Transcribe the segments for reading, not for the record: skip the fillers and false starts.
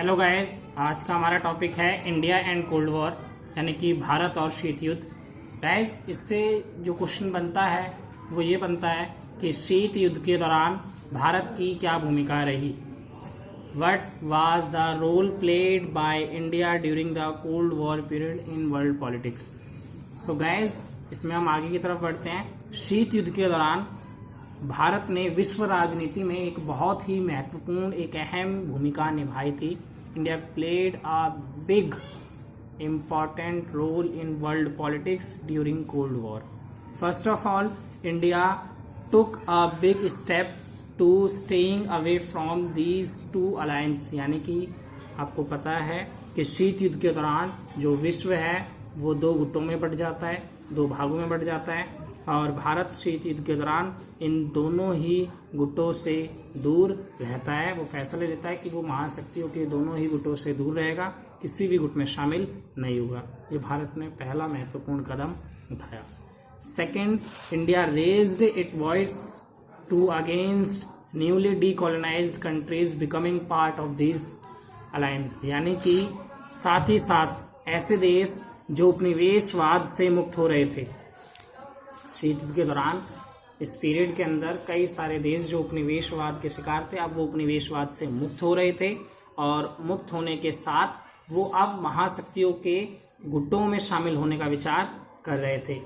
Hello guys, आज का हमारा टॉपिक है इंडिया एंड कोल्ड वॉर, यानी कि भारत और शीत युद्ध। गाइस, इससे जो क्वेश्चन बनता है वो ये बनता है कि शीत युद्ध के दौरान भारत की क्या भूमिका रही। What was the role played by India during the cold war period in world politics. So guys, इसमें हम आगे की तरफ बढ़ते हैं। शीत युद्ध के दौरान भारत ने विश्व राजनीति में एक बहुत ही महत्वपूर्ण, एक अहम भूमिका निभाई थी। India played a big important role in world politics during cold war. First of all, India took a big step to staying away from these two alliance, यानी कि आपको पता है कि शीत युद्ध के दौरान जो विश्व है वो दो गुटों में बंट जाता है, दो भागों में बंट जाता है, और भारत शीत युद्ध के दौरान इन दोनों ही गुटों से दूर रहता है। वो फैसला लेता है कि वो महाशक्तियों के दोनों ही गुटों से दूर रहेगा, किसी भी गुट में शामिल नहीं होगा। ये भारत ने पहला महत्वपूर्ण कदम उठाया। Second, India raised it voice to against newly decolonised countries becoming part of this alliance, यानी कि साथ ही साथ ऐसे देश जो उपनिवेशवाद से मुक्त हो रहे थे। शीत युद्ध के दौरान इस पीरियड के अंदर कई सारे देश जो उपनिवेशवाद के शिकार थे, अब वो उपनिवेशवाद से मुक्त हो रहे थे, और मुक्त होने के साथ वो अब महाशक्तियों के गुटों में शामिल होने का विचार कर रहे थे।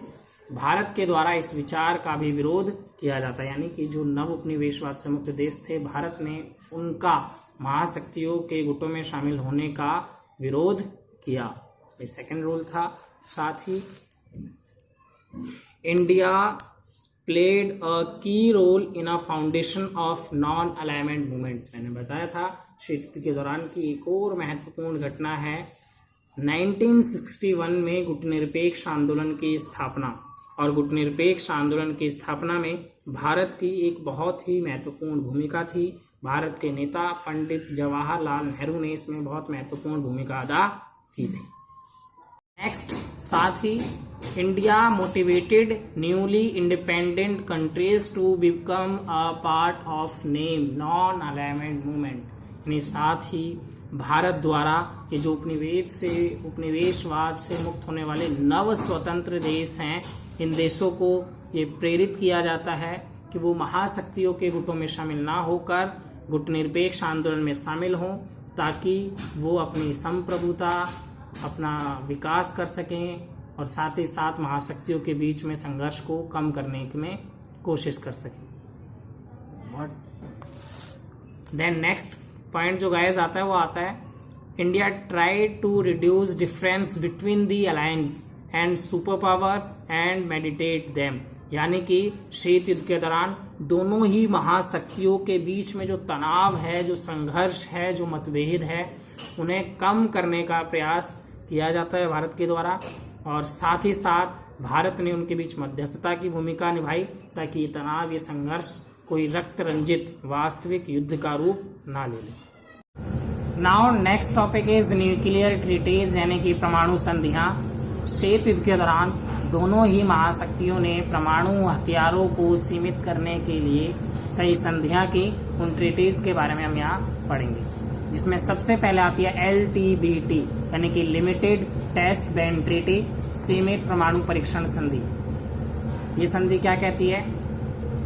भारत के द्वारा इस विचार का भी विरोध किया जाता है, यानी कि जो नव उपनिवेशवाद से मुक्त देश थे, भारत ने उनका महाशक्तियों के गुटों में शामिल होने का विरोध किया। ये सेकेंड रोल था। साथ ही India played a key role in a foundation of non alignment movement. मैंने बताया था शीत युद्ध के दौरान की एक और महत्वपूर्ण घटना है 1961 में गुटनिरपेक्ष आंदोलन की स्थापना। और गुटनिरपेक्ष आंदोलन की स्थापना में भारत की एक बहुत ही महत्वपूर्ण भूमिका थी। भारत के नेता पंडित जवाहरलाल नेहरू ने इसमें बहुत महत्वपूर्ण भूमिका अदा की थी। नेक्स्ट, साथ ही India motivated newly independent countries to become a part of name non alignment movement, यानी साथ ही भारत द्वारा ये जो उपनिवेशवाद से मुक्त होने वाले नव स्वतंत्र देश हैं, इन देशों को ये प्रेरित किया जाता है कि वो महाशक्तियों के गुटों में शामिल ना होकर गुटनिरपेक्ष आंदोलन में शामिल हों, ताकि वो अपनी संप्रभुता, अपना विकास कर सकें और साथ ही साथ महाशक्तियों के बीच में संघर्ष को कम करने में कोशिश कर सकें। देन नेक्स्ट पॉइंट जो गाइस आता है वो आता है India tried to reduce difference between the alliance and super power and meditate them, यानी कि शीत युद्ध के दौरान दोनों ही महाशक्तियों के बीच में जो तनाव है, जो संघर्ष है, जो मतभेद है, उन्हें कम करने का प्रयास किया जाता है भारत के द्वारा। और साथ ही साथ भारत ने उनके बीच मध्यस्थता की भूमिका निभाई, ताकि ये तनाव, ये संघर्ष कोई रक्त रंजित वास्तविक युद्ध का रूप ना ले ले। Now next topic is nuclear treaties, यानी कि परमाणु संधियां। शीत युद्ध के दौरान दोनों ही महाशक्तियों ने परमाणु हथियारों को सीमित करने के लिए कई संधियां की। उन ट्रीटीज के बारे में हम यहाँ पढ़ेंगे, जिसमें सबसे पहले आती है LTBT, यानी कि लिमिटेड टेस्ट बैन ट्रीटी, सीमित परमाणु परीक्षण संधि। ये संधि क्या कहती है?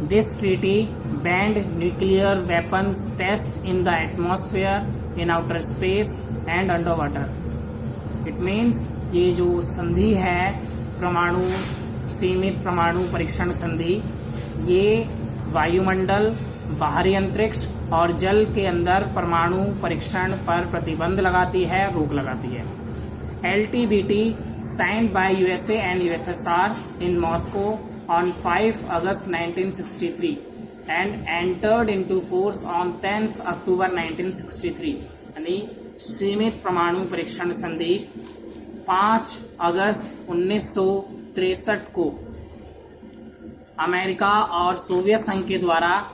This treaty banned nuclear weapons test in the atmosphere, in outer space and under water. It means ये जो संधि है सीमित परमाणु परीक्षण संधि, ये वायुमंडल, बाहरी अंतरिक्ष और जल के अंदर परमाणु परीक्षण पर प्रतिबंध लगाती है, रोक लगाती है। LTBT signed by USA and USSR in Moscow on 5 August 1963 and entered into force on 10th October 1963, यानी सीमित परमाणु परीक्षण संधि 5 अगस्त 1963 को अमेरिका और सोवियत संघ के द्वारा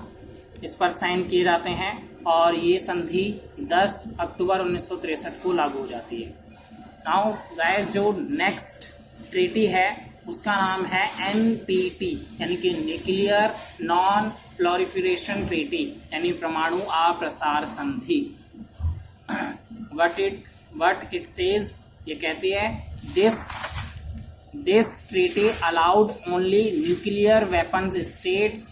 इस पर साइन किए जाते हैं, और ये संधि 10 अक्टूबर 1963 को लागू हो जाती है। नाउ गाइस, जो नेक्स्ट ट्रीटी है उसका नाम है NPT, यानी कि न्यूक्लियर नॉन प्लोरिफरेशन ट्रीटी, यानी परमाणु अप्रसार संधि। वट इट सेज, ये कहती है this treaty allowed only nuclear weapons states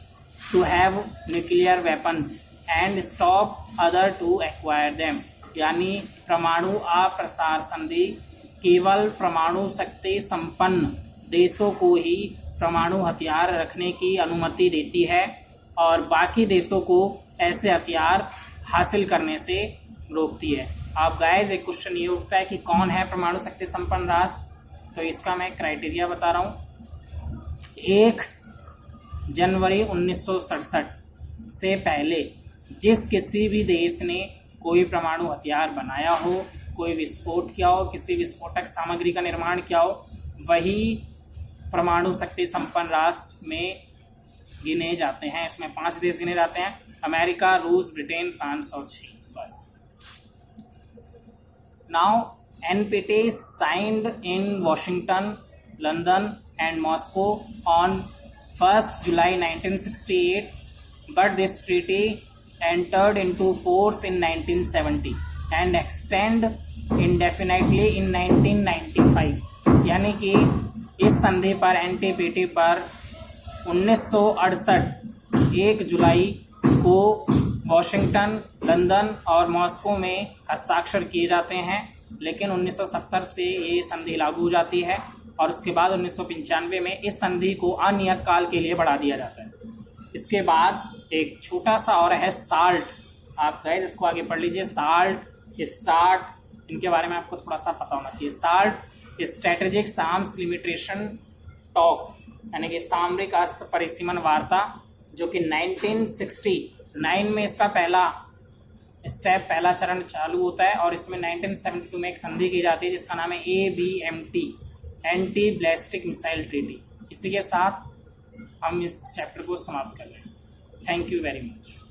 to have nuclear weapons and stop other to acquire them. यानी परमाणु अप्रसार संधि केवल परमाणु शक्ति संपन्न देशों को ही परमाणु हथियार रखने की अनुमति देती है और बाकी देशों को ऐसे हथियार हासिल करने से रोकती है। आप गाइस एक क्वेश्चन ये उठता है कि कौन है परमाणु शक्ति संपन्न राष्ट्र, तो इसका मैं क्राइटेरिया बता रहा हूँ। 1 जनवरी 1967 से पहले जिस किसी भी देश ने कोई परमाणु हथियार बनाया हो, कोई विस्फोट किया हो, किसी विस्फोटक सामग्री का निर्माण किया हो, वही परमाणु शक्ति संपन्न राष्ट्र में गिने जाते हैं। इसमें 5 देश गिने जाते हैं, अमेरिका, रूस, ब्रिटेन, फ्रांस और चीन। बस। Now NPT signed in Washington, London and Moscow on 1st July 1968, but this treaty entered into force in 1970 and extended indefinitely in 1995। यानी कि इस संधि पर NPT पर 1968 1 जुलाई को वॉशिंगटन, लंदन और मॉस्को में हस्ताक्षर किए जाते हैं, लेकिन 1970 से ये संधि लागू हो जाती है और उसके बाद 1995 में इस संधि को अनियत काल के लिए बढ़ा दिया जाता है। इसके बाद एक छोटा सा और है साल्ट। आप गाइस इसको आगे पढ़ लीजिए। साल्ट, स्टार्ट, इनके बारे में आपको थोड़ा सा पता होना चाहिए। Salt strategic arms limitation talk, यानी कि सामरिक अस्त्र परिसीमन वार्ता, जो कि 1969 में इसका पहला चरण चालू होता है और इसमें 1972 में एक संधि की जाती है जिसका नाम है ABMT, anti ballistic missile treaty. इसी के साथ हम इस चैप्टर को समाप्त कर लें। Thank you very much.